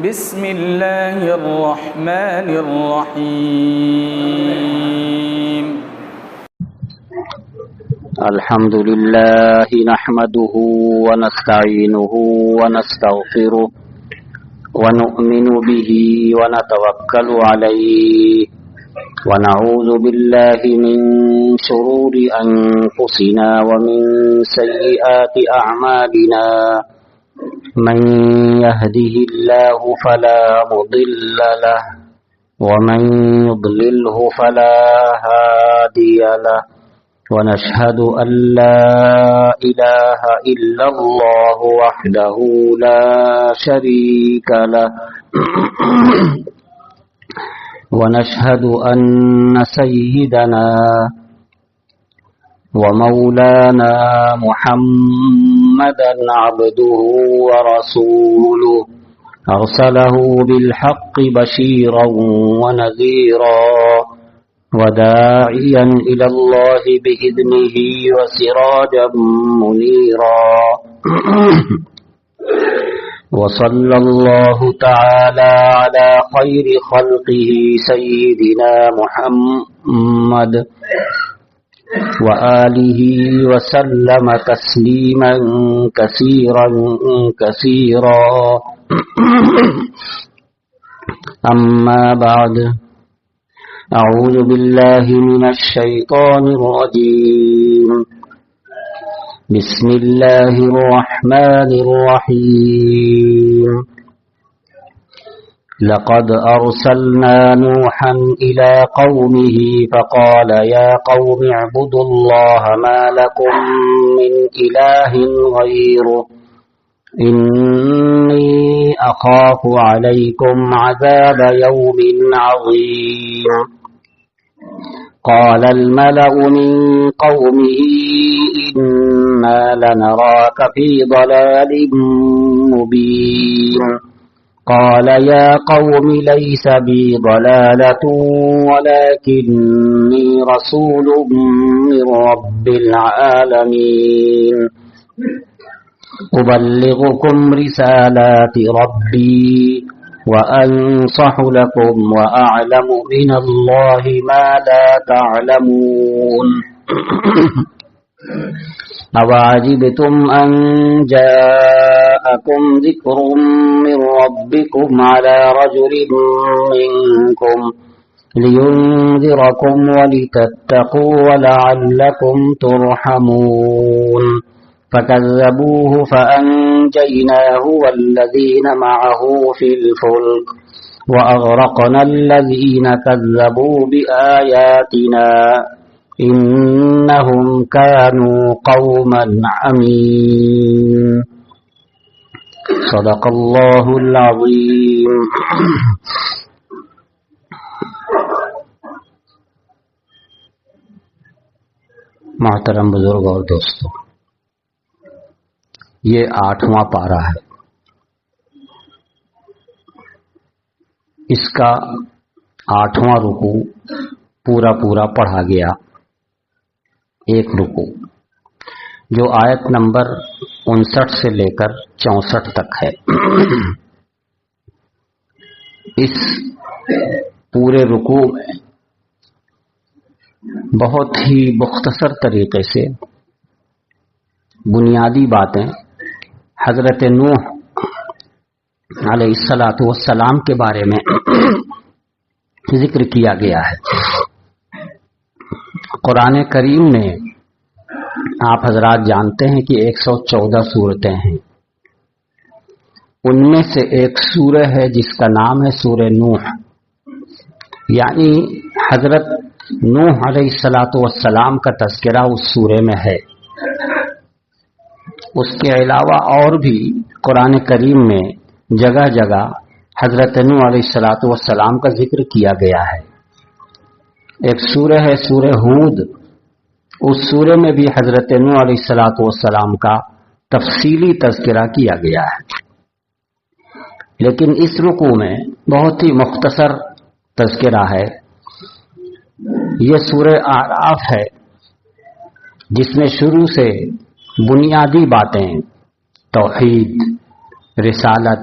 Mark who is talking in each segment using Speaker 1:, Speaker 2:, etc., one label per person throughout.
Speaker 1: بسم اللہ الرحمن الرحیم
Speaker 2: الحمد للہ نحمده ونستعینه ونستغفره ونؤمن به ونتوکل علیه ونعوذ باللہ من شرور انفسنا ومن سیئات اعمالنا من يهده الله فلا مضل له ومن يضلله فلا هادي له ونشهد أن لا إله إلا الله وحده لا شريك له ونشهد أن سيدنا ومولانا محمدا عبده ورسوله أرسله بالحق بشيرا ونذيرا وداعيا إلى الله بإذنه وسراجا منيرا وصلى الله تعالى على خير خلقه سيدنا محمد وآله وسلم تسليما كثيرا كثيرا أما بعد أعوذ بالله من الشيطان الرجيم بسم الله الرحمن الرحيم لقد أرسلنا نوحا إلى قومه فقال يا قوم اعبدوا الله ما لكم من إله غيره إني أخاف عليكم عذاب يوم عظيم قال الملأ من قومه إنا لنراك في ضلال مبين قال يا قوم ليس بي ضلالة ولكني رسول من رب العالمين أبلغكم رسالات ربي وأنصح لكم وأعلم من الله ما لا تعلمون أوعجبتم أن جاءكم ذكر من ربكم على رجل منكم لينذركم ولتتقوا ولعلكم ترحمون فكذبوه فأنجيناه والذين معه في الفلك وأغرقنا الذين كذبوا بآياتنا إنهم كانوا قوما عمين صدق الله العظيم محترم بزرگ اور دوستو، یہ 8واں پارہ ہے۔ اس کا 8واں رکوع پورا پڑھا گیا، ایک رکوع جو آیت نمبر 59 سے لے کر 64 تک ہے۔ اس پورے رکوع میں بہت ہی مختصر طریقے سے بنیادی باتیں حضرت نوح علیہ السلام کے بارے میں ذکر کیا گیا ہے۔ قرآن کریم میں آپ حضرات جانتے ہیں کہ 114 سورتیں ہیں۔ ان میں سے ایک سورہ ہے جس کا نام ہے سورہ نوح، یعنی حضرت نوح علیہ السلام کا تذکرہ اس سورہ میں ہے۔ اس کے علاوہ اور بھی قرآن کریم میں جگہ جگہ حضرت نوح علیہ السلام کا ذکر کیا گیا ہے۔ ایک سورہ ہے سورہ ہود، اس سورہ میں بھی حضرت نوح علیہ السلام کا تفصیلی تذکرہ کیا گیا ہے، لیکن اس رکوع میں بہت ہی مختصر تذکرہ ہے۔ یہ سورہ اعراف ہے جس میں شروع سے بنیادی باتیں توحید، رسالت،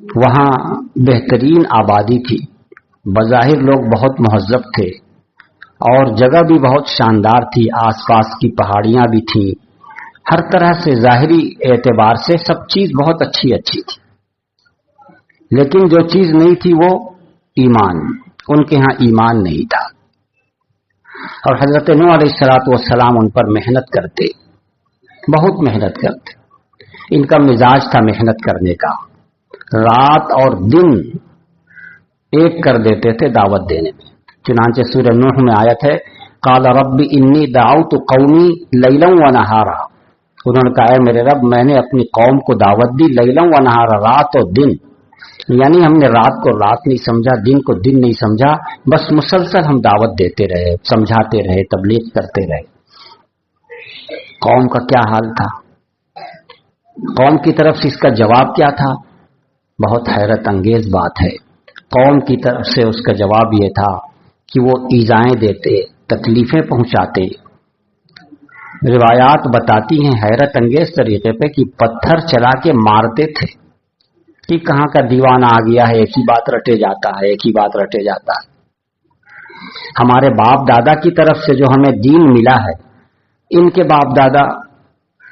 Speaker 2: وہاں بہترین آبادی تھی، بظاہر لوگ بہت مہذب تھے اور جگہ بھی بہت شاندار تھی، آس پاس کی پہاڑیاں بھی تھیں، ہر طرح سے ظاہری اعتبار سے سب چیز بہت اچھی تھی، لیکن جو چیز نہیں تھی وہ ایمان، ان کے ہاں ایمان نہیں تھا۔ اور حضرت نوح علیہ السلام ان پر محنت کرتے، بہت محنت کرتے، ان کا مزاج تھا محنت کرنے کا، رات اور دن ایک کر دیتے تھے دعوت دینے میں۔ چنانچہ سورہ نوح میں آیت ہے قال رب انی دعوت قومی لیلا و نہارا، انہوں نے کہا اے میرے رب میں نے اپنی قوم کو دعوت دی لیلا و نہارا، رات اور دن، یعنی ہم نے رات کو رات نہیں سمجھا، دن کو دن نہیں سمجھا، بس مسلسل ہم دعوت دیتے رہے، سمجھاتے رہے، تبلیغ کرتے رہے۔ قوم کا کیا حال تھا، قوم کی طرف سے اس کا جواب کیا تھا؟ بہت حیرت انگیز بات ہے۔ قوم کی طرف سے اس کا جواب یہ تھا کہ وہ ایذائیں دیتے، تکلیفیں پہنچاتے۔ روایات بتاتی ہیں حیرت انگیز طریقے پہ کہ پتھر چلا کے مارتے تھے کہ کہاں کا دیوانہ آ گیا ہے، ایک ہی بات رٹے جاتا ہے، ایک ہی بات رٹے جاتا ہے۔ ہمارے باپ دادا کی طرف سے جو ہمیں دین ملا ہے، ان کے باپ دادا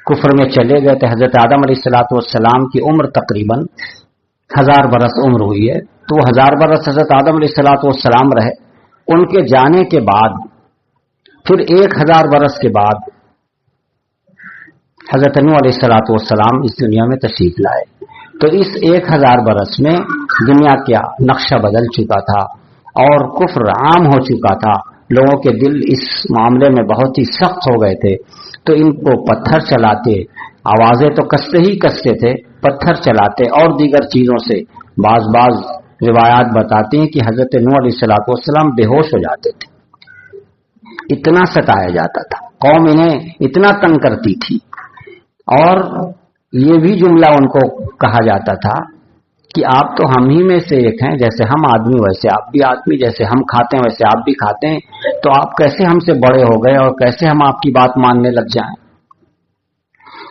Speaker 2: کفر میں چلے گئے تھے۔ حضرت آدم علیہ السلام کی عمر تقریباً 1000 برس عمر ہوئی ہے، تو وہ 1000 برس حضرت آدم علیہ السلام رہے، ان کے جانے کے بعد پھر 1000 برس کے بعد حضرت نوح علیہ السلام اس دنیا میں تشریف لائے۔ تو اس 1000 برس میں دنیا کا نقشہ بدل چکا تھا اور کفر عام ہو چکا تھا، لوگوں کے دل اس معاملے میں بہت ہی سخت ہو گئے تھے، تو ان کو پتھر چلاتے، آوازیں تو کستے ہی کستے تھے، پتھر چلاتے اور دیگر چیزوں سے۔ بعض روایات بتاتے ہیں کہ حضرت نوح علیہ السلام بے ہوش ہو جاتے تھے، اتنا ستایا جاتا تھا، قوم انہیں اتنا تنگ کرتی تھی۔ اور یہ بھی جملہ ان کو کہا جاتا تھا کہ آپ تو ہم ہی میں سے ایک ہیں، جیسے ہم آدمی ویسے آپ بھی آدمی، جیسے ہم کھاتے ہیں ویسے آپ بھی کھاتے ہیں، تو آپ کیسے ہم سے بڑے ہو گئے اور کیسے ہم آپ کی بات ماننے لگ جائیں؟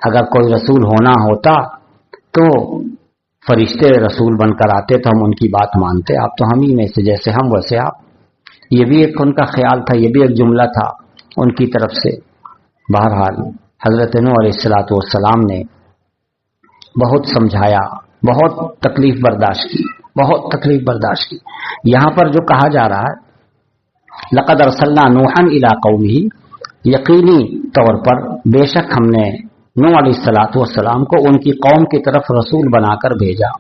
Speaker 2: اگر کوئی رسول ہونا ہوتا تو فرشتے رسول بن کر آتے تو ہم ان کی بات مانتے، آپ تو ہم ہی میں سے، جیسے ہم ویسے آپ۔ یہ بھی ایک ان کا خیال تھا، یہ بھی ایک جملہ تھا ان کی طرف سے۔ بہرحال حضرت نوح علیہ السلام نے بہت سمجھایا، بہت تکلیف برداشت کی، بہت تکلیف برداشت کی۔ یہاں پر جو کہا جا رہا ہے لقد ارسلنا نوحا الی قومہ، یقینی طور پر بے شک ہم نے نوح علیہ السلام کو ان کی قوم کی طرف رسول بنا کر بھیجا۔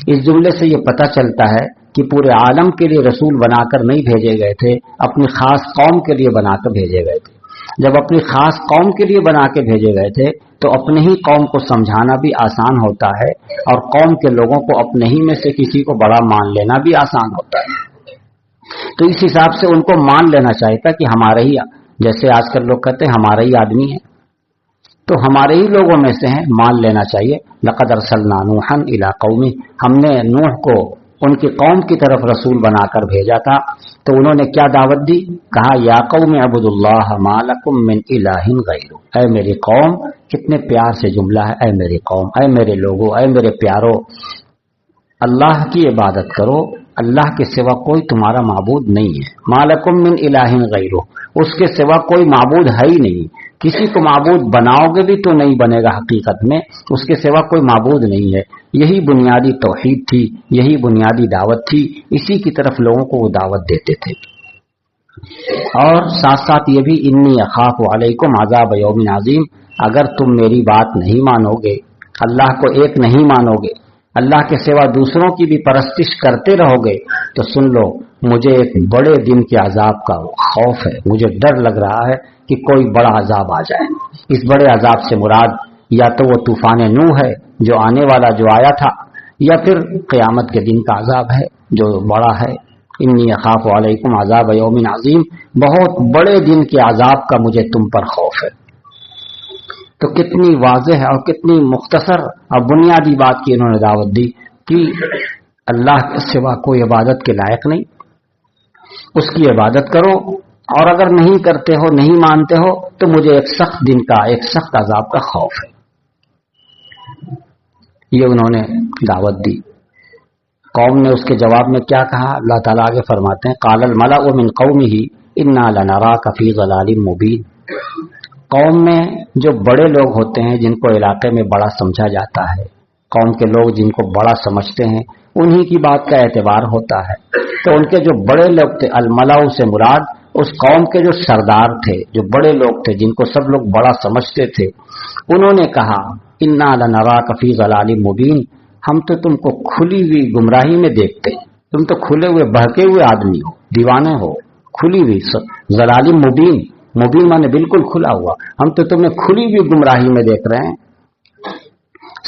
Speaker 2: اس جملے سے یہ پتہ چلتا ہے کہ پورے عالم کے لیے رسول بنا کر نہیں بھیجے گئے تھے، اپنی خاص قوم کے لیے بنا کر بھیجے گئے تھے۔ جب اپنی خاص قوم کے لیے بنا کے بھیجے گئے تھے تو اپنے ہی قوم کو سمجھانا بھی آسان ہوتا ہے، اور قوم کے لوگوں کو اپنے ہی میں سے کسی کو بڑا مان لینا بھی آسان ہوتا ہے۔ تو اس حساب سے ان کو مان لینا چاہیے تھا کہ ہمارے ہی، جیسے آج کل لوگ کہتے ہیں ہمارے ہی آدمی ہیں، تو ہمارے ہی لوگوں میں سے ہیں، مان لینا چاہیے۔ لقد ارسلنا نوحا الی قومہ، ہم نے نوح کو ان کی قوم کی طرف رسول بنا کر بھیجا تھا۔ تو انہوں نے کیا دعوت دی؟ کہا یا قوم اعبدوا اللہ ما لکم من الہ غیرہ، اے میری قوم، کتنے پیار سے جملہ ہے، اے میری قوم، اے میرے لوگوں، اے میرے پیارو، اللہ کی عبادت کرو، اللہ کے سوا کوئی تمہارا معبود نہیں ہے۔ ما لکم من الہ غیرہ، اس کے سوا کوئی معبود ہے ہی نہیں، کسی کو معبود بناؤ گے بھی تو نہیں بنے گا، حقیقت میں اس کے سوا کوئی معبود نہیں ہے۔ یہی بنیادی توحید تھی، یہی بنیادی دعوت تھی، اسی کی طرف لوگوں کو وہ دعوت دیتے تھے۔ اور ساتھ ساتھ یہ بھی انی اخاف علیکم عذاب یوم عظیم، اگر تم میری بات نہیں مانو گے، اللہ کو ایک نہیں مانو گے، اللہ کے سوا دوسروں کی بھی پرستش کرتے رہو گے، تو سن لو مجھے ایک بڑے دن کے عذاب کا خوف ہے، مجھے ڈر لگ رہا ہے کہ کوئی بڑا عذاب آ جائے۔ اس بڑے عذاب سے مراد یا تو وہ طوفان نوح ہے جو آنے والا، جو آیا تھا، یا پھر قیامت کے دن کا عذاب ہے جو بڑا ہے۔ انی اخاف علیکم عذاب یوم عظیم، بہت بڑے دن کے عذاب کا مجھے تم پر خوف ہے۔ تو کتنی واضح اور کتنی مختصر اور بنیادی بات کی انہوں نے دعوت دی کہ اللہ کے سوا کوئی عبادت کے لائق نہیں، اس کی عبادت کرو، اور اگر نہیں کرتے ہو، نہیں مانتے ہو، تو مجھے ایک سخت دن کا، ایک سخت عذاب کا خوف ہے۔ یہ انہوں نے دعوت دی۔ قوم نے اس کے جواب میں کیا کہا؟ اللہ تعالیٰ آگے فرماتے ہیں قال الملأ من قومه انا لنراک فی ضلال مبین. قوم میں جو بڑے لوگ ہوتے ہیں جن کو علاقے میں بڑا سمجھا جاتا ہے، قوم کے لوگ جن کو بڑا سمجھتے ہیں انہی کی بات کا اعتبار ہوتا ہے. تو ان کے جو بڑے لوگ تھے، الملأ سے مراد اس قوم کے جو سردار تھے، جو بڑے لوگ تھے جن کو سب لوگ بڑا سمجھتے تھے، انہوں نے کہا انا لنراک فی ضلال مبین، ہم تو تم کو کھلی ہوئی گمراہی میں دیکھتے ہیں، تم تو کھلے ہوئے بہکے ہوئے آدمی ہو، دیوانے ہو. کھلی ہوئی ضلال مبین، مبین مانے بالکل کھلا ہوا، ہم تو تمہیں کھلی ہوئی گمراہی میں دیکھ رہے ہیں.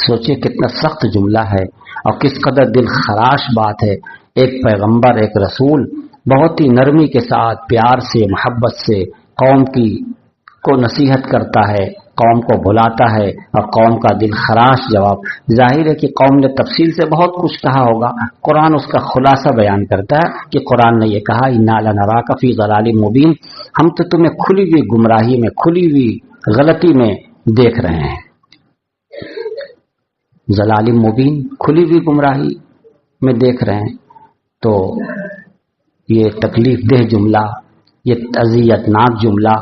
Speaker 2: سوچئے کتنا سخت جملہ ہے اور کس قدر دل خراش بات ہے. ایک پیغمبر، ایک رسول بہت ہی نرمی کے ساتھ، پیار سے، محبت سے قوم کی کو نصیحت کرتا ہے، قوم کو بلاتا ہے، اور قوم کا دل خراش جواب. ظاہر ہے کہ قوم نے تفصیل سے بہت کچھ کہا ہوگا، قرآن اس کا خلاصہ بیان کرتا ہے کہ قرآن نے یہ کہا انا لنراک فی ضلال مبین، ہم تو تمہیں کھلی ہوئی گمراہی میں، کھلی ہوئی غلطی میں دیکھ رہے ہیں. ضلال مبین، کھلی ہوئی گمراہی میں دیکھ رہے ہیں. تو یہ تکلیف دہ جملہ، یہ اذیت ناک جملہ،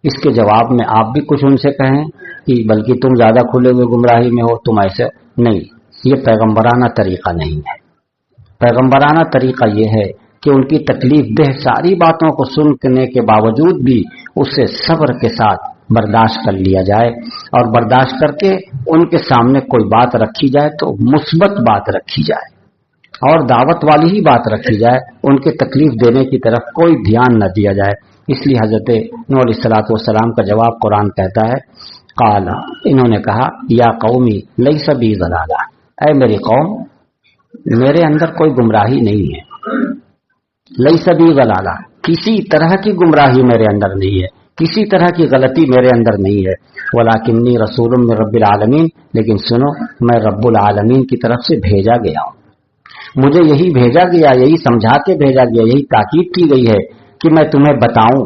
Speaker 2: اس کے جواب میں آپ بھی کچھ ان سے کہیں کہ بلکہ تم زیادہ کھلے ہوئے گمراہی میں ہو، تم ایسے نہیں. یہ پیغمبرانہ طریقہ نہیں ہے. پیغمبرانہ طریقہ یہ ہے کہ ان کی تکلیف دہ ساری باتوں کو سننے کے باوجود بھی اسے صبر کے ساتھ برداشت کر لیا جائے، اور برداشت کر کے ان کے سامنے کوئی بات رکھی جائے تو مثبت بات رکھی جائے اور دعوت والی ہی بات رکھی جائے، ان کے تکلیف دینے کی طرف کوئی دھیان نہ دیا جائے. اس لیے حضرت نوح علیہ الصلوۃ والسلام کا جواب قرآن کہتا ہے قال، انہوں نے کہا یا قومی لیس بی ضلالہ، اے میری قوم میرے اندر کوئی گمراہی نہیں ہے. لیس بی ضلالہ، کسی طرح کی گمراہی میرے اندر نہیں ہے، کسی طرح کی غلطی میرے اندر نہیں ہے. ولکنی رسول من رب العالمین، لیکن سنو میں رب العالمین کی طرف سے بھیجا گیا ہوں. مجھے یہی بھیجا گیا، یہی سمجھا کے بھیجا گیا، یہی تاکید کی گئی ہے کہ میں تمہیں بتاؤں.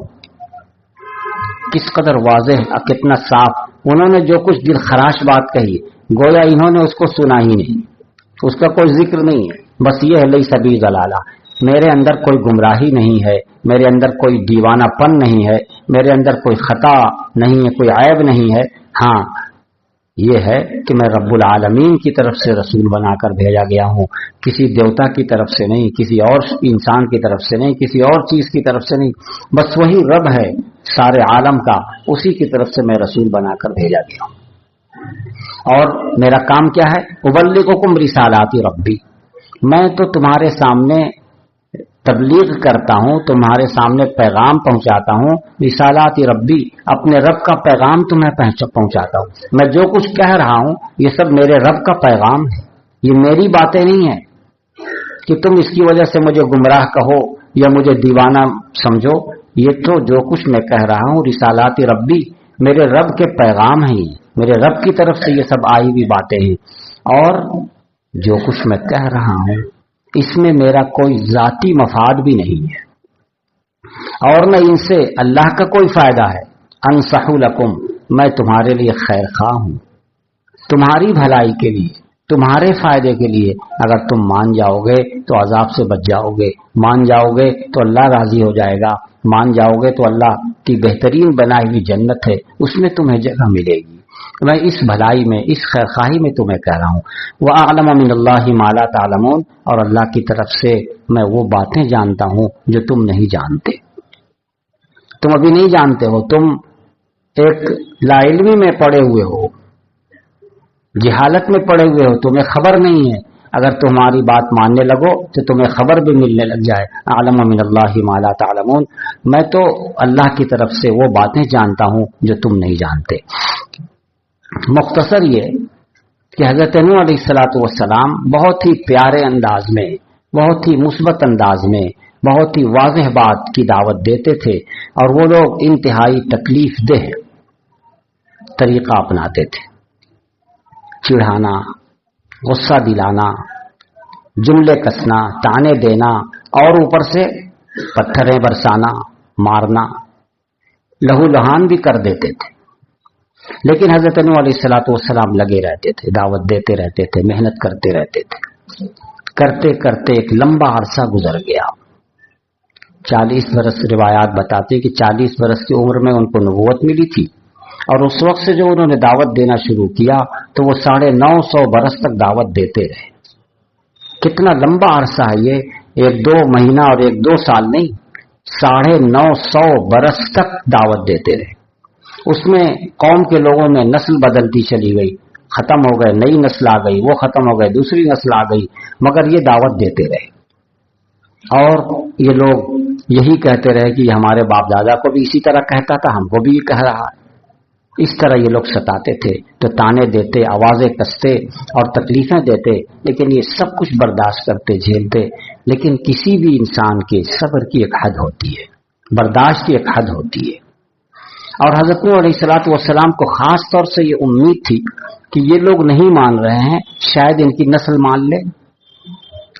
Speaker 2: کس قدر واضح اور کتنا صاف. انہوں نے جو کچھ دل خراش بات کہی، گویا انہوں نے اس کو سنا ہی نہیں، اس کا کوئی ذکر نہیں ہے. بس یہ ہے لیس بی ضلالہ، میرے اندر کوئی گمراہی نہیں ہے، میرے اندر کوئی دیوانہ پن نہیں ہے، میرے اندر کوئی خطا نہیں ہے، کوئی عیب نہیں ہے. ہاں یہ ہے کہ میں رب العالمین کی طرف سے رسول بنا کر بھیجا گیا ہوں، کسی دیوتا کی طرف سے نہیں، کسی اور انسان کی طرف سے نہیں، کسی اور چیز کی طرف سے نہیں. بس وہی رب ہے سارے عالم کا، اسی کی طرف سے میں رسول بنا کر بھیجا گیا ہوں. اور میرا کام کیا ہے؟ ابلغکم رسالات ربی، میں تو تمہارے سامنے تبلیغ کرتا ہوں، تمہارے سامنے پیغام پہنچاتا ہوں. رسالات ربی، اپنے رب کا پیغام تمہیں پہنچاتا ہوں. میں جو کچھ کہہ رہا ہوں یہ سب میرے رب کا پیغام ہے، یہ میری باتیں نہیں ہیں کہ تم اس کی وجہ سے مجھے گمراہ کہو یا مجھے دیوانہ سمجھو. یہ تو جو کچھ میں کہہ رہا ہوں رسالات ربی، میرے رب کے پیغام ہیں، میرے رب کی طرف سے یہ سب آئی ہوئی باتیں ہیں. اور جو کچھ میں کہہ رہا ہوں اس میں میرا کوئی ذاتی مفاد بھی نہیں ہے، اور نہ ان سے اللہ کا کوئی فائدہ ہے. انصح لکم، میں تمہارے لیے خیر خواہ ہوں، تمہاری بھلائی کے لیے، تمہارے فائدے کے لیے. اگر تم مان جاؤ گے تو عذاب سے بچ جاؤ گے، مان جاؤ گے تو اللہ راضی ہو جائے گا، مان جاؤ گے تو اللہ کی بہترین بنائی ہوئی جنت ہے، اس میں تمہیں جگہ ملے گی. میں اس بھلائی میں، اس خیر خواہی میں تمہیں کہہ رہا ہوں. وَأَعْلَمَ مِنَ اللَّهِ مَا لَا تَعْلَمُونَ، اور اللہ کی طرف سے میں وہ باتیں جانتا ہوں جو تم نہیں جانتے. تم ابھی نہیں جانتے ہو، تم ایک لا علمی میں پڑے ہوئے ہو، جہالت میں پڑے ہوئے ہو، تمہیں خبر نہیں ہے. اگر تمہاری بات ماننے لگو تو تمہیں خبر بھی ملنے لگ جائے. اعلم من اللہ ما لا تعلمون، میں تو اللہ کی طرف سے وہ باتیں جانتا ہوں جو تم نہیں جانتے. مختصر یہ کہ حضرت نوح علیہ الصلوۃ والسلام بہت ہی پیارے انداز میں، بہت ہی مثبت انداز میں، بہت ہی واضح بات کی دعوت دیتے تھے، اور وہ لوگ انتہائی تکلیف دہ طریقہ اپناتے تھے. چڑھانا، غصہ دلانا، جملے کسنا، تانے دینا، اور اوپر سے پتھریں برسانا، مارنا، لہو لہان بھی کر دیتے تھے. لیکن حضرت نوح علیہ الصلوۃ والسلام لگے رہتے تھے، دعوت دیتے رہتے تھے، محنت کرتے رہتے تھے. کرتے کرتے ایک لمبا عرصہ گزر گیا. 40 برس روایات بتاتے کہ 40 برس کی عمر میں ان کو نبوت ملی تھی، اور اس وقت سے جو انہوں نے دعوت دینا شروع کیا تو وہ 950 برس تک دعوت دیتے رہے. کتنا لمبا عرصہ ہے یہ، 1-2 مہینہ اور 1-2 سال نہیں، 950 برس تک دعوت دیتے رہے. اس میں قوم کے لوگوں میں نسل بدلتی چلی گئی، ختم ہو گئے، نئی نسل آ گئی، وہ ختم ہو گئے، دوسری نسل آ گئی، مگر یہ دعوت دیتے رہے. اور یہ لوگ یہی کہتے رہے کہ ہمارے باپ دادا کو بھی اسی طرح کہتا تھا، ہم کو بھی یہ کہہ رہا ہے. اس طرح یہ لوگ ستاتے تھے، تو تانے دیتے، آوازیں کستے اور تکلیفیں دیتے، لیکن یہ سب کچھ برداشت کرتے، جھیلتے. لیکن کسی بھی انسان کے صبر کی ایک حد ہوتی ہے، برداشت کی ایک حد ہوتی ہے. اور حضرت نوح علیہ السلام کو خاص طور سے یہ امید تھی کہ یہ لوگ نہیں مان رہے ہیں، شاید ان کی نسل مان لے.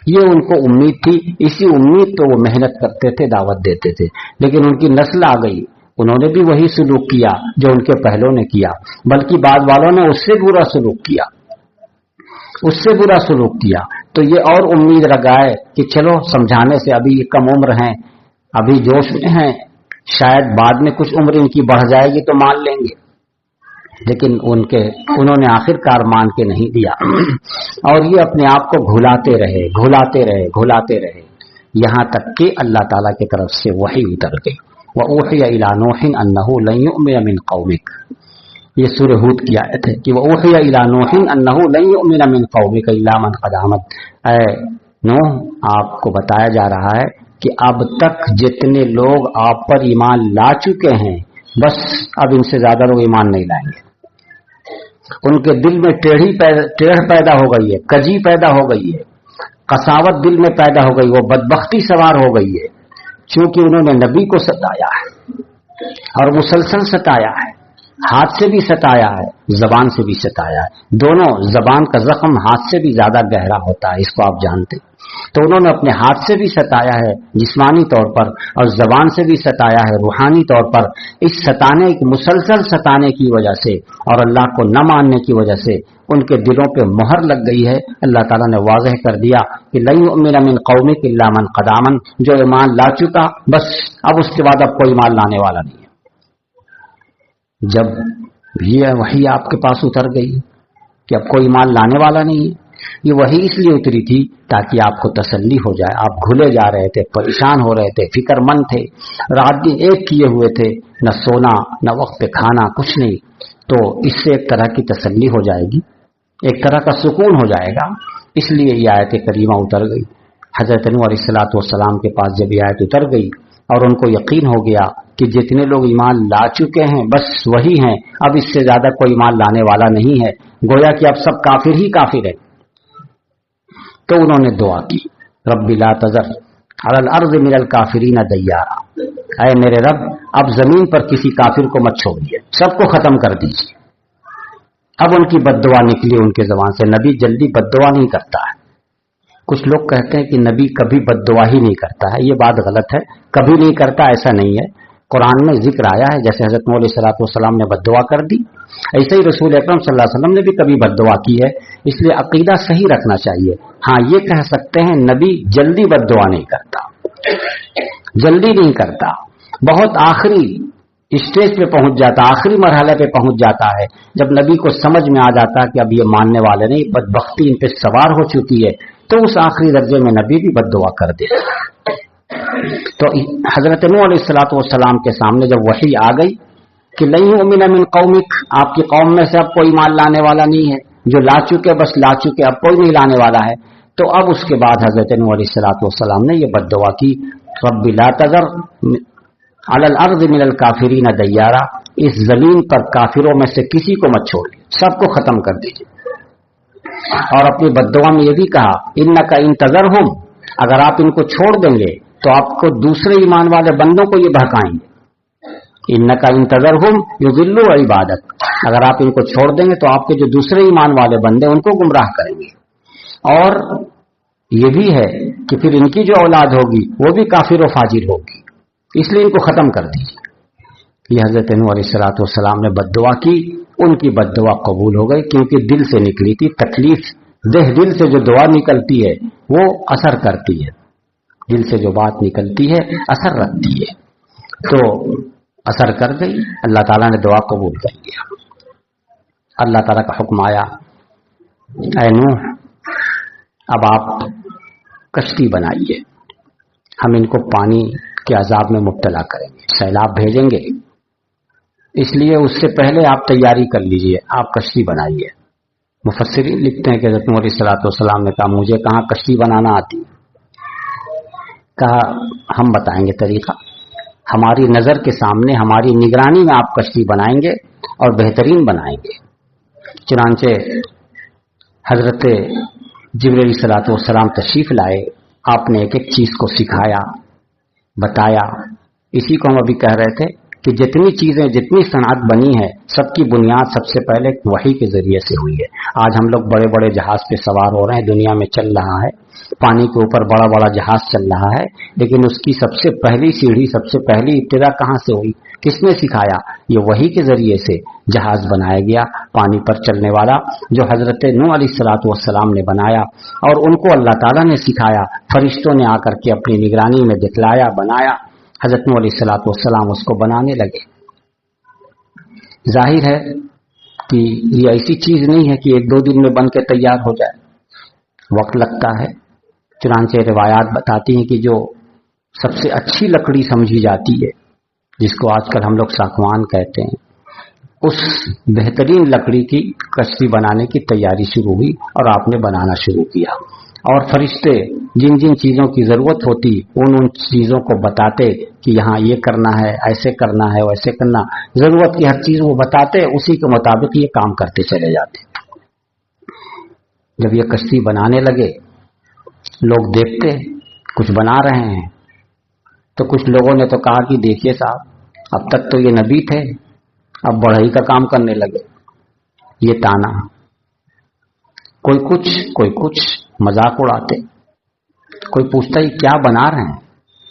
Speaker 2: یہ ان کو امید تھی، اسی امید تو وہ محنت کرتے تھے، دعوت دیتے تھے. لیکن ان کی نسل آ گئی، انہوں نے بھی وہی سلوک کیا جو ان کے پہلوں نے کیا، بلکہ بعد والوں نے اس سے برا سلوک کیا، اس سے برا سلوک کیا. تو یہ اور امید لگائے کہ چلو سمجھانے سے، ابھی یہ کم عمر ہیں، ابھی جوش میں ہیں، شاید بعد میں کچھ عمر ان کی بڑھ جائے گی تو مان لیں گے. لیکن انہوں نے آخر کار مان کے نہیں دیا، اور یہ اپنے آپ کو گھلاتے رہے یہاں تک کہ اللہ تعالیٰ کی طرف سے وحی اتر گئی. وَأُوحِيَ إِلَىٰ نُوحٍ أَنَّهُ لَن يُؤْمِنَ مِن قَوْمِكَ، یہ سورہ ہود کی آیت ہے کہ وَأُوحِيَ إِلَىٰ نُوحٍ أَنَّهُ لَن يُؤْمِنَ مِن قَوْمِكَ إِلَّا مَنْ قَدْ آمَنَ. اے نوح، آپ کو بتایا جا رہا ہے کہ اب تک جتنے لوگ آپ پر ایمان لا چکے ہیں، بس اب ان سے زیادہ لوگ ایمان نہیں لائیں گے. ان کے دل میں ٹیڑھ پیدا ہو گئی ہے، کجی پیدا ہو گئی ہے، قساوت دل میں پیدا ہو گئی، وہ بدبختی سوار ہو گئی ہے، چونکہ انہوں نے نبی کو ستایا ہے اور مسلسل ستایا ہے، ہاتھ سے بھی ستایا ہے، زبان سے بھی ستایا ہے. دونوں، زبان کا زخم ہاتھ سے بھی زیادہ گہرا ہوتا ہے، اس کو آپ جانتے. تو انہوں نے اپنے ہاتھ سے بھی ستایا ہے جسمانی طور پر، اور زبان سے بھی ستایا ہے روحانی طور پر. اس مسلسل ستانے کی وجہ سے اور اللہ کو نہ ماننے کی وجہ سے ان کے دلوں پہ مہر لگ گئی ہے. اللہ تعالیٰ نے واضح کر دیا کہ لن یؤمن من قومک الا من قد آمن، جو ایمان لا چکا بس اب اس کے بعد اب کوئی ایمان لانے والا نہیں ہے. جب یہ وحی آپ کے پاس اتر گئی کہ اب کوئی ایمان لانے والا نہیں ہے، یہ وحی اس لیے اتری تھی تاکہ آپ کو تسلی ہو جائے. آپ گھلے جا رہے تھے، پریشان ہو رہے تھے، فکر مند تھے، رات دن ایک کیے ہوئے تھے، نہ سونا نہ وقت پہ کھانا، کچھ نہیں. تو اس سے ایک طرح کی تسلی ہو جائے گی، ایک طرح کا سکون ہو جائے گا. اس لیے یہ آیت کریمہ اتر گئی. حضرت نوح علیہ السلام کے پاس جب یہ آیت اتر گئی اور ان کو یقین ہو گیا کہ جتنے لوگ ایمان لا چکے ہیں بس وہی ہیں، اب اس سے زیادہ کوئی ایمان لانے والا نہیں ہے، گویا کہ اب سب کافر ہی کافر ہیں. تو انہوں نے دعا کی، رب لا تذر علی الارض من الکافرین دیارا، اے میرے رب اب زمین پر کسی کافر کو مت چھوڑیے، سب کو ختم کر دیجیے. اب ان کی بد دعا نکلی ان کے زبان سے. نبی جلدی بد دعا نہیں کرتا ہے. کچھ لوگ کہتے ہیں کہ نبی کبھی بد دعا ہی نہیں کرتا ہے، یہ بات غلط ہے. کبھی نہیں کرتا ایسا نہیں ہے. قرآن میں ذکر آیا ہے، جیسے حضرت نوح علیہ السلام نے بد دعا کر دی، ایسے ہی رسول اکرم صلی اللہ علیہ وسلم نے بھی کبھی بد دعا کی ہے. اس لیے عقیدہ صحیح رکھنا چاہیے. ہاں یہ کہہ سکتے ہیں نبی جلدی بد دعا نہیں کرتا، جلدی نہیں کرتا، بہت آخری اسٹیج پہ پہنچ جاتا، آخری مرحلے پہ پہنچ جاتا ہے جب نبی کو سمجھ میں آ جاتا کہ اب یہ ماننے والے نہیں، بدبختی ان پہ سوار ہو چکی ہے، تو اس آخری درجے میں نبی بھی بد دعا کر دے. تو حضرت نوح علیہ السلام کے سامنے جب وحی آ گئی کہ لن یؤمن من قومک، آپ کی قوم میں سے اب کوئی ایمان لانے والا نہیں ہے، جو لا چکے بس لا چکے، اب کوئی نہیں لانے والا ہے. تو اب اس کے بعد حضرت نوح علیہ السلام نے یہ بد دعا کی، رب لا تذر علی الارض من الکافرین دیارا، اس زمین پر کافروں میں سے کسی کو مت چھوڑیے، سب کو ختم کر دیجیے. اور اپنی بد دعا میں یہ بھی کہا انک ان تذرہم، اگر آپ ان کو چھوڑ دیں گے تو آپ کو دوسرے ایمان والے بندوں کو یہ بہکائیں گے. انک ان تذرہم یضلوا عبادک، اگر آپ ان کو چھوڑ دیں گے تو آپ کے جو دوسرے ایمان والے بندے ان کو گمراہ کریں گے. اور یہ بھی ہے کہ پھر ان کی جو اولاد ہوگی وہ بھی کافر و فاجر ہوگی، اس لیے ان کو ختم کر دیجیے. یہ حضرت نوح علیہ السلام نے بد دعا کی، ان کی بد دعا قبول ہو گئی، کیونکہ دل سے نکلی تھی. تکلیف دل سے جو دعا نکلتی ہے وہ اثر کرتی ہے، دل سے جو بات نکلتی ہے اثر رکھتی ہے. تو اثر کر گئی، اللہ تعالیٰ نے دعا قبول کر لیا. اللہ تعالیٰ کا حکم آیا، اے نوح اب آپ کشتی بنائیے، ہم ان کو پانی کے عذاب میں مبتلا کریں گے، سیلاب بھیجیں گے، اس لیے اس سے پہلے آپ تیاری کر لیجئے، آپ کشتی بنائیے. مفسرین لکھتے ہیں کہ حضرت نوح علیہ الصلوۃ والسلام نے کہا مجھے کہاں کشتی بنانا آتی. کہا ہم بتائیں گے طریقہ، ہماری نظر کے سامنے ہماری نگرانی میں آپ کشتی بنائیں گے اور بہترین بنائیں گے. چنانچہ حضرت جبرائیل علیہ الصلوۃ والسلام تشریف لائے، آپ نے ایک ایک چیز کو سکھایا، بتایا. اسی کو ہم ابھی کہہ رہے تھے کہ جتنی چیزیں، جتنی صنعت بنی ہے، سب کی بنیاد سب سے پہلے وحی کے ذریعے سے ہوئی ہے. آج ہم لوگ بڑے بڑے جہاز پہ سوار ہو رہے ہیں، دنیا میں چل رہا ہے، پانی کے اوپر بڑا بڑا جہاز چل رہا ہے، لیکن اس کی سب سے پہلی سیڑھی، سب سے پہلی ابتدا کہاں سے ہوئی؟ کس نے سکھایا؟ یہ وحی کے ذریعے سے جہاز بنایا گیا، پانی پر چلنے والا، جو حضرت نوح علیہ الصلوۃ والسلام نے بنایا، اور ان کو اللہ تعالیٰ نے سکھایا، فرشتوں نے آ کر کے اپنی نگرانی میں دکھلایا، بنایا. حضرت نوح علیہ الصلوۃ والسلام اس کو بنانے لگے. ظاہر ہے کہ یہ ایسی چیز نہیں ہے کہ ایک دو دن میں بن کے تیار ہو جائے، وقت لگتا ہے. چنانچہ روایات بتاتی ہیں کہ جو سب سے اچھی لکڑی سمجھی جاتی ہے، جس کو آج کل ہم لوگ ساکوان کہتے ہیں، اس بہترین لکڑی کی کشتی بنانے کی تیاری شروع ہوئی اور آپ نے بنانا شروع کیا. اور فرشتے جن جن چیزوں کی ضرورت ہوتی ان چیزوں کو بتاتے کہ یہاں یہ کرنا ہے، ایسے کرنا ہے، ویسے کرنا، ضرورت کی ہر چیز وہ بتاتے، اسی کے مطابق یہ کام کرتے چلے جاتے. جب یہ کشتی بنانے لگے، لوگ دیکھتے کچھ بنا رہے ہیں، تو کچھ لوگوں نے تو کہا کہ دیکھیے صاحب، اب تک تو یہ نبی تھے، اب بڑھئی کا کام کرنے لگے. یہ تانا، کوئی کچھ مذاق اڑاتے. کوئی پوچھتا ہی کیا بنا رہے ہیں،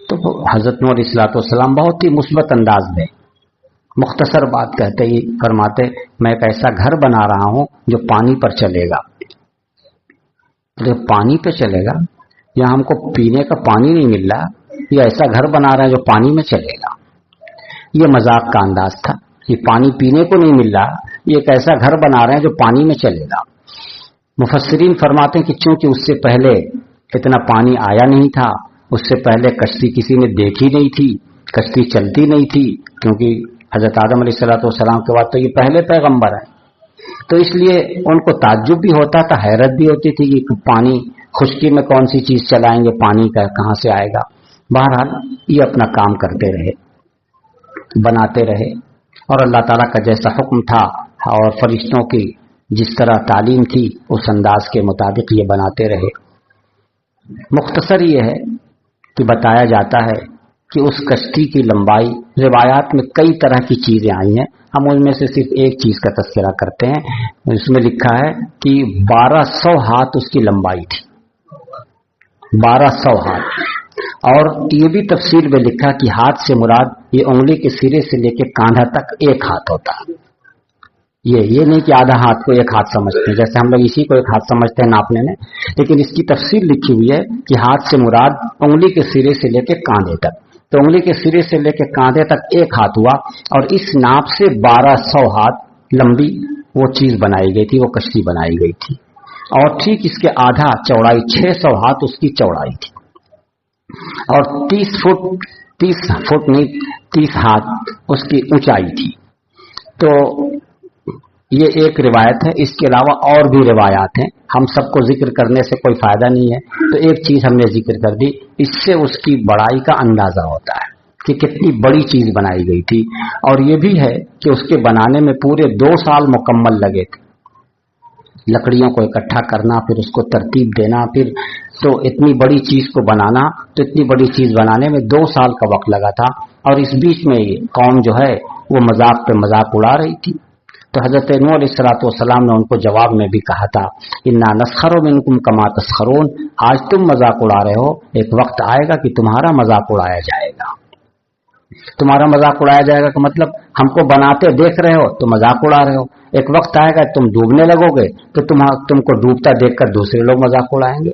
Speaker 2: تو حضرت نوح علیہ الصلوۃ والسلام بہت ہی مثبت انداز میں مختصر بات کہتے ہی فرماتے، میں ایک ایسا گھر بنا رہا ہوں جو پانی پر چلے گا. جو پانی پہ چلے گا، یا ہم کو پینے کا پانی نہیں مل رہا، یہ ایسا گھر بنا رہا ہے جو پانی میں چلے گا. یہ مذاق کا انداز تھا. یہ پانی پینے کو نہیں مل رہا، یہ ایک ایسا گھر بنا رہے ہیں جو پانی میں چلے گا. مفسرین فرماتے ہیں کہ چونکہ اس سے پہلے اتنا پانی آیا نہیں تھا، اس سے پہلے کشتی کسی نے دیکھی نہیں تھی، کشتی چلتی نہیں تھی، کیونکہ حضرت آدم علیہ الصلوۃ والسلام کے بعد تو یہ پہلے پیغمبر ہیں. تو اس لیے ان کو تعجب بھی ہوتا تھا، حیرت بھی ہوتی تھی کہ پانی، خشکی میں کون سی چیز چلائیں گے، پانی کا کہاں سے آئے گا. بہرحال یہ اپنا کام کرتے رہے، بناتے رہے، اور اللہ تعالیٰ کا جیسا حکم تھا اور فرشتوں کی جس طرح تعلیم تھی اس انداز کے مطابق یہ بناتے رہے. مختصر یہ ہے کہ بتایا جاتا ہے کہ اس کشتی کی لمبائی، روایات میں کئی طرح کی چیزیں آئی ہیں، ہم ان میں سے صرف ایک چیز کا تذکرہ کرتے ہیں. اس میں لکھا ہے کہ 1200 ہاتھ اس کی لمبائی تھی، 1200 ہاتھ. اور یہ بھی تفصیل میں لکھا کہ ہاتھ سے مراد یہ انگلی کے سرے سے لے کے کاندھا تک ایک ہاتھ ہوتا ہے. یہ نہیں کہ آدھا ہاتھ کو ایک ہاتھ سمجھتے ہیں، جیسے ہم لوگ اسی کو ایک ہاتھ سمجھتے ہیں ناپنے میں، لیکن اس کی تفصیل لکھی ہوئی ہے کہ ہاتھ سے مراد انگلی کے سرے سے لے کے کاندھے تک. تو انگلی کے سرے سے لے کے کاندھے تک ایک ہاتھ ہوا، اور اس ناپ سے 1200 ہاتھ لمبی وہ چیز بنائی گئی تھی، وہ کشتی بنائی گئی تھی. اور ٹھیک اس کے آدھا چوڑائی، 600 ہاتھ اس کی چوڑائی تھی، اور 30 ہاتھ اس کی اونچائی تھی. تو یہ ایک روایت ہے. اس کے علاوہ اور بھی روایات ہیں، ہم سب کو ذکر کرنے سے کوئی فائدہ نہیں ہے، تو ایک چیز ہم نے ذکر کر دی. اس سے اس کی بڑائی کا اندازہ ہوتا ہے کہ کتنی بڑی چیز بنائی گئی تھی. اور یہ بھی ہے کہ اس کے بنانے میں پورے 2 سال مکمل لگے تھے. لکڑیوں کو اکٹھا کرنا، پھر اس کو ترتیب دینا، پھر تو اتنی بڑی چیز کو بنانا، تو اتنی بڑی چیز بنانے میں 2 سال کا وقت لگا تھا. اور اس بیچ میں قوم جو ہے وہ مذاق پہ مذاق اڑا رہی تھی. تو حضرت نوح علیہ الصلوۃ والسلام نے ان کو جواب میں بھی کہا تھا، انا نسخر منکم کما تسخرون، آج تم مذاق اڑا رہے ہو، ایک وقت آئے گا کہ تمہارا مذاق اڑایا جائے گا. تمہارا مذاق اڑایا جائے گا کہ مطلب ہم کو بناتے دیکھ رہے ہو تو مذاق اڑا رہے ہو. ایک وقت آئے گا تم ڈوبنے لگو گے تو تم کو ڈوبتا دیکھ کر دوسرے لوگ مذاق اڑائیں گے.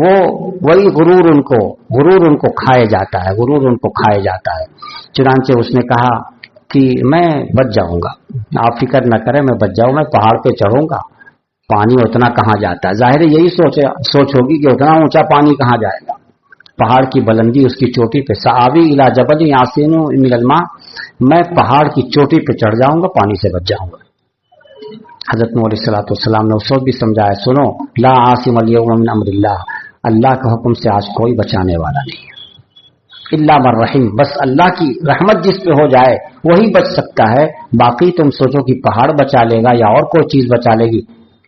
Speaker 2: وہ وہی غرور ان کو کھائے جاتا ہے. چنانچہ اس نے کہا کہ میں بچ جاؤں گا، آپ فکر نہ کریں، میں بچ جاؤں، میں پہاڑ پہ چڑھوں گا. پانی اتنا کہاں جاتا ہے؟ ظاہر یہی سوچ ہوگی کہ اتنا اونچا پانی کہاں جائے گا. پہاڑ کی بلندی، اس کی چوٹی پہ، سآوی الی جبل یعصمنی من الماء، میں پہاڑ کی چوٹی پہ چڑھ جاؤں گا، پانی سے بچ جاؤں گا. حضرت نوح علیہ السلام نے اس وقت بھی سمجھایا، سنو، لا عاصم اليوم من امر اللہ کے حکم سے آج کوئی بچانے والا نہیں ہے، الا من رحم، بس اللہ کی رحمت جس پہ ہو جائے وہی بچ سکتا ہے. باقی تم سوچو کہ پہاڑ بچا لے گا یا اور کوئی چیز بچا لے گی،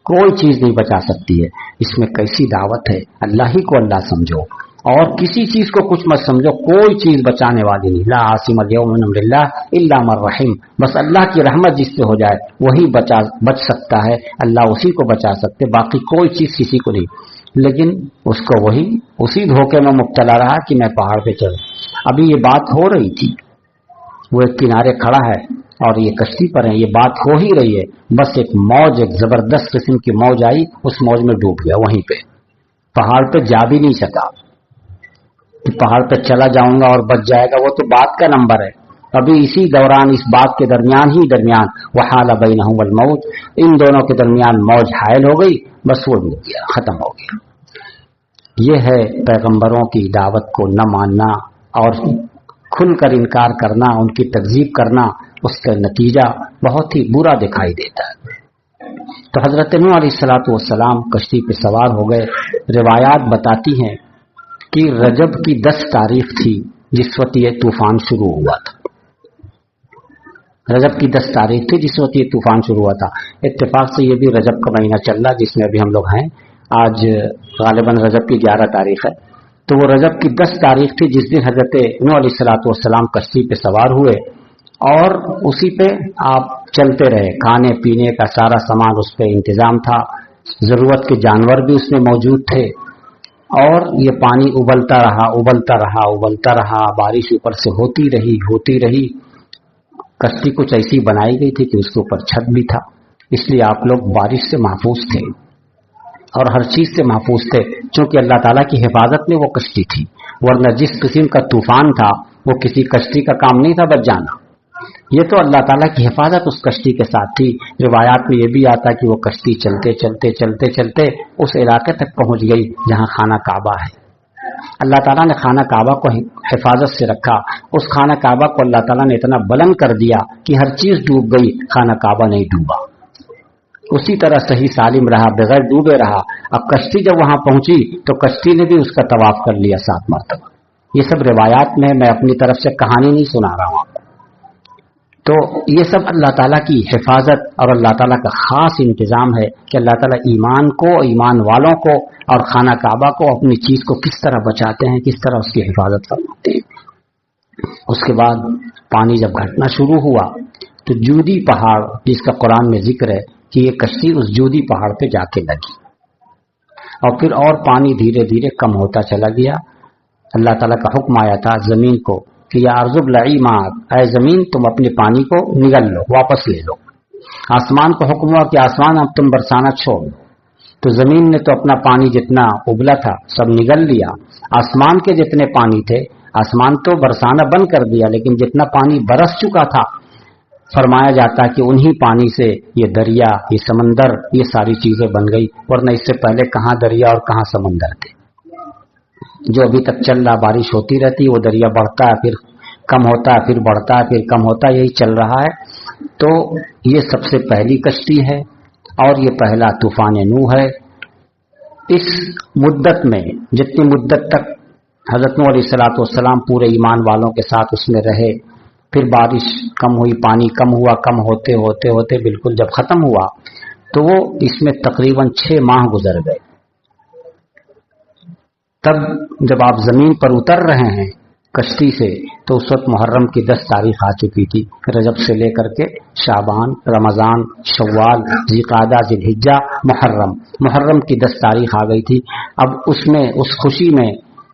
Speaker 2: کوئی چیز نہیں بچا سکتی ہے. اس میں کیسی دعوت ہے، اللہ ہی کو اللہ سمجھو اور کسی چیز کو کچھ مت سمجھو، کوئی چیز بچانے والی نہیں. لا عاصم اليوم من امر اللہ الا من رحم، بس اللہ کی رحمت جس پہ ہو جائے وہی بچ سکتا ہے، اللہ اسی کو بچا سکتے، باقی کوئی چیز کسی کو نہیں. لیکن اس کو وہی اسی دھوکے میں مبتلا رہا کہ میں پہاڑ پہ چڑھوں. ابھی یہ بات ہو رہی تھی، وہ ایک کنارے کھڑا ہے اور یہ کشتی پر ہے، یہ بات ہو ہی رہی ہے، بس ایک موج، ایک زبردست قسم کی موج آئی، اس موج میں ڈوب گیا. وہیں پہ پہاڑ پہ جا بھی نہیں سکا کہ پہاڑ پہ چلا جاؤں گا اور بچ جائے گا، وہ تو بات کا نمبر ہے. ابھی اسی دوران، اس بات کے درمیان وحال بینہم الموج، ان دونوں کے درمیان موج حائل ہو گئی، بس وہ ڈوب گیا، ختم ہو گیا. یہ ہے پیغمبروں کی دعوت کو نہ ماننا اور کھل کر انکار کرنا، ان کی تکذیب کرنا، اس کا نتیجہ بہت ہی برا دکھائی دیتا ہے. تو حضرت نوح علیہ السلام کشتی پہ سوار ہو گئے. روایات بتاتی ہیں کہ رجب کی 10 تاریخ تھی جس وقت یہ طوفان شروع ہوا تھا. رجب کی 10 تاریخ تھی جس وقت یہ طوفان شروع ہوا تھا. اتفاق سے یہ بھی رجب کا مہینہ چل رہا جس میں ابھی ہم لوگ ہیں. آج غالباً رجب کی 11 تاریخ ہے. تو وہ رجب کی 10 تاریخ تھی جس دن حضرت نوح علیہ السلام کشتی پہ سوار ہوئے اور اسی پہ آپ چلتے رہے. کھانے پینے کا سارا سامان اس پہ انتظام تھا، ضرورت کے جانور بھی اس میں موجود تھے اور یہ پانی ابلتا رہا. بارش اوپر سے ہوتی رہی. کشتی کچھ ایسی بنائی گئی تھی کہ اس کے اوپر چھت بھی تھا، اس لیے آپ لوگ بارش سے محفوظ تھے اور ہر چیز سے محفوظ تھے، چونکہ اللہ تعالیٰ کی حفاظت میں وہ کشتی تھی. ورنہ جس قسم کا طوفان تھا وہ کسی کشتی کا کام نہیں تھا بچ جانا. یہ تو اللہ تعالیٰ کی حفاظت اس کشتی کے ساتھ تھی. روایات میں یہ بھی آتا کہ وہ کشتی چلتے اس علاقے تک پہنچ گئی جہاں خانہ کعبہ ہے. اللہ تعالیٰ نے خانہ کعبہ کو حفاظت سے رکھا. اس خانہ کعبہ کو اللہ تعالیٰ نے اتنا بلند کر دیا کہ ہر چیز ڈوب گئی، خانہ کعبہ نہیں ڈوبا، اسی طرح صحیح سالم رہا، بغیر ڈوبے رہا. اب کشتی جب وہاں پہنچی تو کشتی نے بھی اس کا طواف کر لیا 7 مرتبہ. یہ سب روایات میں اپنی طرف سے کہانی نہیں سنا رہا ہوں آپ کو. تو یہ سب اللہ تعالیٰ کی حفاظت اور اللہ تعالیٰ کا خاص انتظام ہے کہ اللہ تعالیٰ ایمان کو، ایمان والوں کو اور خانہ کعبہ کو، اپنی چیز کو کس طرح بچاتے ہیں، کس طرح اس کی حفاظت فرماتے ہیں. اس کے بعد پانی جب گھٹنا شروع ہوا تو جودی پہاڑ، جس کا قرآن میں ذکر ہے کہ یہ کشتی اس جودی پہاڑ پہ جا کے لگی اور پھر اور پانی دھیرے دھیرے کم ہوتا چلا گیا. اللہ تعالیٰ کا حکم آیا تھا زمین کو کہ یا ارض ابلعی ماءک، اے زمین تم اپنے پانی کو نگل لو، واپس لے لو. آسمان کو حکم ہوا کہ آسمان اب تم برسانا چھوڑ دو. تو زمین نے تو اپنا پانی جتنا ابلا تھا سب نگل لیا. آسمان کے جتنے پانی تھے، آسمان تو برسانا بند کر دیا، لیکن جتنا پانی برس چکا تھا فرمایا جاتا ہے کہ انہی پانی سے یہ دریا، یہ سمندر، یہ ساری چیزیں بن گئی. ورنہ اس سے پہلے کہاں دریا اور کہاں سمندر تھے. جو ابھی تک چل رہا، بارش ہوتی رہتی، وہ دریا بڑھتا ہے پھر کم ہوتا ہے، پھر بڑھتا ہے پھر کم ہوتا ہے، یہی چل رہا ہے. تو یہ سب سے پہلی کشتی ہے اور یہ پہلا طوفان نوح ہے. اس مدت میں، جتنی مدت تک حضرت نوح علیہ السلام پورے ایمان والوں کے ساتھ اس میں رہے، پھر بارش کم ہوئی، پانی کم ہوا، کم ہوتے ہوتے ہوتے بالکل جب ختم ہوا تو وہ اس میں تقریباً 6 ماہ گزر گئے. تب جب آپ زمین پر اتر رہے ہیں کشتی سے تو اس وقت محرم کی 10 تاریخ آ چکی تھی. رجب سے لے کر کے شعبان، رمضان، شوال، ذوالقعدہ، ذوالحجہ، محرم کی 10 تاریخ آ گئی تھی. اب اس میں، اس خوشی میں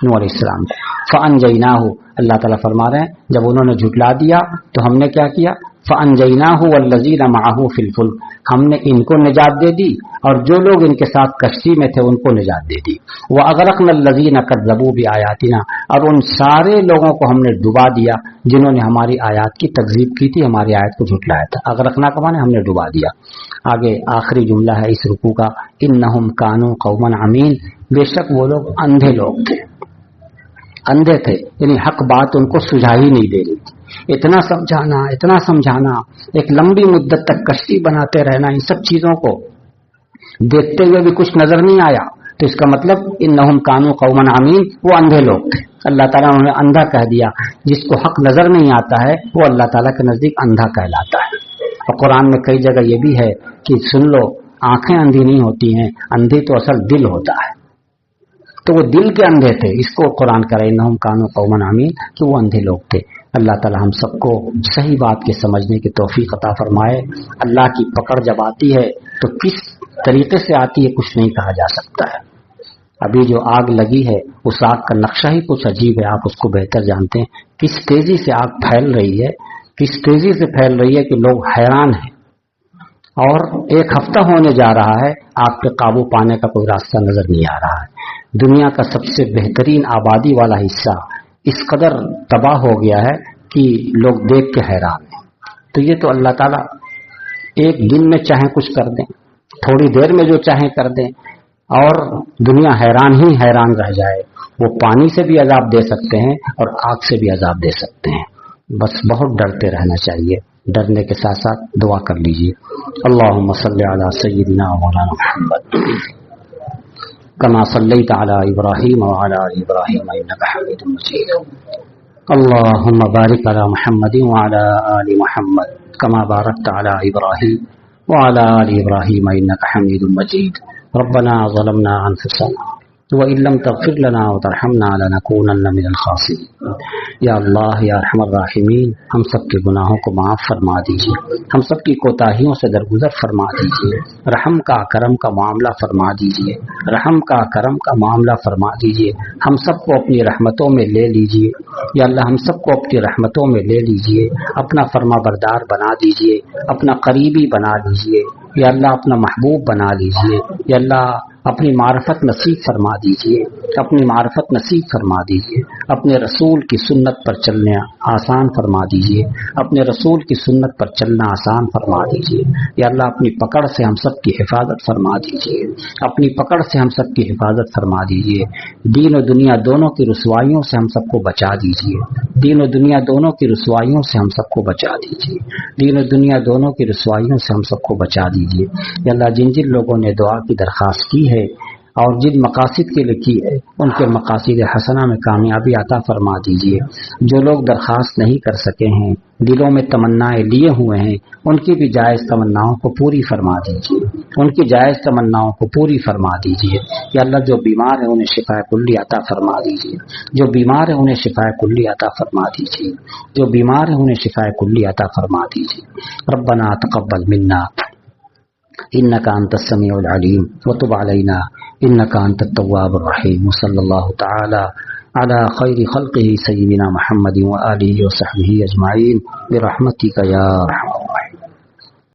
Speaker 2: نوح علیہ السلام کو. فانجیناہ، اللہ تعالیٰ فرما رہے ہیں جب انہوں نے جھٹلا دیا تو ہم نے کیا کیا؟ فانجیناہ والذین معہ فی الفلک، ہم نے ان کو نجات دے دی اور جو لوگ ان کے ساتھ کشتی میں تھے ان کو نجات دے دی. واغرقنا الذین کذبوا بآیاتنا، اور ان سارے لوگوں کو ہم نے ڈبا دیا جنہوں نے ہماری آیات کی تکذیب کی تھی، ہماری آیت کو جھٹلایا تھا. اغرقنا کا معنی ہم نے ڈبا دیا. آگے آخری جملہ ہے اس رکوع کا، انہم کانوا قوما عمین، بے شک وہ لوگ اندھے لوگ تھے. اندھے تھے یعنی حق بات ان کو سجھائی نہیں دے رہی تھی. اتنا سمجھانا، ایک لمبی مدت تک کشتی بناتے رہنا، ان سب چیزوں کو دیکھتے ہوئے بھی کچھ نظر نہیں آیا، تو اس کا مطلب انہم کانوا قوما عمین، وہ اندھے لوگ تھے. اللہ تعالیٰ نے اندھا کہہ دیا. جس کو حق نظر نہیں آتا ہے وہ اللہ تعالیٰ کے نزدیک اندھا کہلاتا ہے. اور قرآن میں کئی جگہ یہ بھی ہے کہ سن لو، آنکھیں اندھی نہیں ہوتی ہیں، اندھی تو اصل دل ہوتا ہے. تو وہ دل کے اندھے تھے، اس کو قرآن کہہ رہے انہم کانوا قوما عمین کہ وہ اندھے لوگ تھے. اللہ تعالی ہم سب کو صحیح بات کے سمجھنے کی توفیق عطا فرمائے. اللہ کی پکڑ جب آتی ہے تو کس طریقے سے آتی ہے کچھ نہیں کہا جا سکتا ہے. ابھی جو آگ لگی ہے اس آگ کا نقشہ ہی کچھ عجیب ہے، آپ اس کو بہتر جانتے ہیں. کس تیزی سے آگ پھیل رہی ہے، کس تیزی سے پھیل رہی ہے کہ لوگ حیران ہیں. اور 1 ہفتہ ہونے جا رہا ہے، آگ پہ قابو پانے کا کوئی راستہ نظر نہیں آ رہا ہے. دنیا کا سب سے بہترین آبادی والا حصہ اس قدر تباہ ہو گیا ہے کہ لوگ دیکھ کے حیران ہیں. تو یہ تو اللہ تعالیٰ ایک دن میں چاہیں کچھ کر دیں، تھوڑی دیر میں جو چاہیں کر دیں، اور دنیا حیران ہی حیران رہ جائے. وہ پانی سے بھی عذاب دے سکتے ہیں اور آگ سے بھی عذاب دے سکتے ہیں. بس بہت ڈرتے رہنا چاہیے. ڈرنے کے ساتھ ساتھ دعا کر لیجیے. اللہم صلی علی سیدنا مولانا محمد کما صلیت علی ابراہیم وعلی آل ابراہیم انک حمید مجید. اللہم بارک علی محمد وعلی آل محمد کما بارکت علی ابراہیم وعلی آل ابراہیم انک حمید مجید. ربنا ظلمنا انفسنا وَإِن لَّمْ تَغْفِرْ لَنَا وَتَرْحَمْنَا لَنَكُونَنَّ مِنَ الْخَاسِرِينَ. یا اللہ یا ارحم الراحمین، ہم سب کے گناہوں کو معاف فرما دیجیے، ہم سب کی کوتاہیوں سے درگزر فرما دیجیے. رحم کا کرم کا معاملہ فرما دیجیے، رحم کا کرم کا معاملہ فرما دیجیے. ہم سب کو اپنی رحمتوں میں لے لیجیے. یا اللہ ہم سب کو اپنی رحمتوں میں لے لیجیے. اپنا فرما بردار بنا دیجیے، اپنا قریبی بنا لیجیے. یا اللہ اپنا محبوب بنا لیجیے. یا اللہ اپنی معرفت نصیب فرما دیجیے، اپنی معرفت نصیب فرما دیجیے. اپنے رسول کی سنت پر چلنا آسان فرما دیجیے، اپنے رسول کی سنت پر چلنا آسان فرما دیجیے. یا اللہ اپنی پکڑ سے ہم سب کی حفاظت فرما دیجیے، اپنی پکڑ سے ہم سب کی حفاظت فرما دیجیے. دین و دنیا دونوں کی رسوائیوں سے ہم سب کو بچا دیجیے. دین و دنیا دونوں کی رسوائیوں سے ہم سب کو بچا دیجیے. دین و دنیا دونوں کی رسوائیوں سے ہم سب کو بچا دیجیے. یا اللہ جن جن لوگوں نے دعا کی درخواست کی ہے اور جن مقاصد کے لیے کی ہے ان کے مقاصد حسنہ میں کامیابی عطا فرما دیجیے. جو لوگ درخواست نہیں کر سکے ہیں، دلوں میں تمنائیں لیے ہوئے ہیں، ان کی بھی جائز تمناؤں کو پوری فرما دیجیے، ان کی جائز تمناؤں کو پوری فرما دیجیے. یا اللہ جو بیمار ہیں انہیں شفا کلی عطا فرما دیجیے، جو بیمار ہیں انہیں شفا کلی عطا فرما دیجیے، جو بیمار ہیں انہیں شفا کلی عطا فرما دیجیے. ربنا تقبل منا انك انت السميع العليم وتب علينا انك انت التواب الرحيم. وصلى الله تعالى على خير خلقه سيدنا محمد وآله وصحبه اجمعين برحمتك يا ارحم.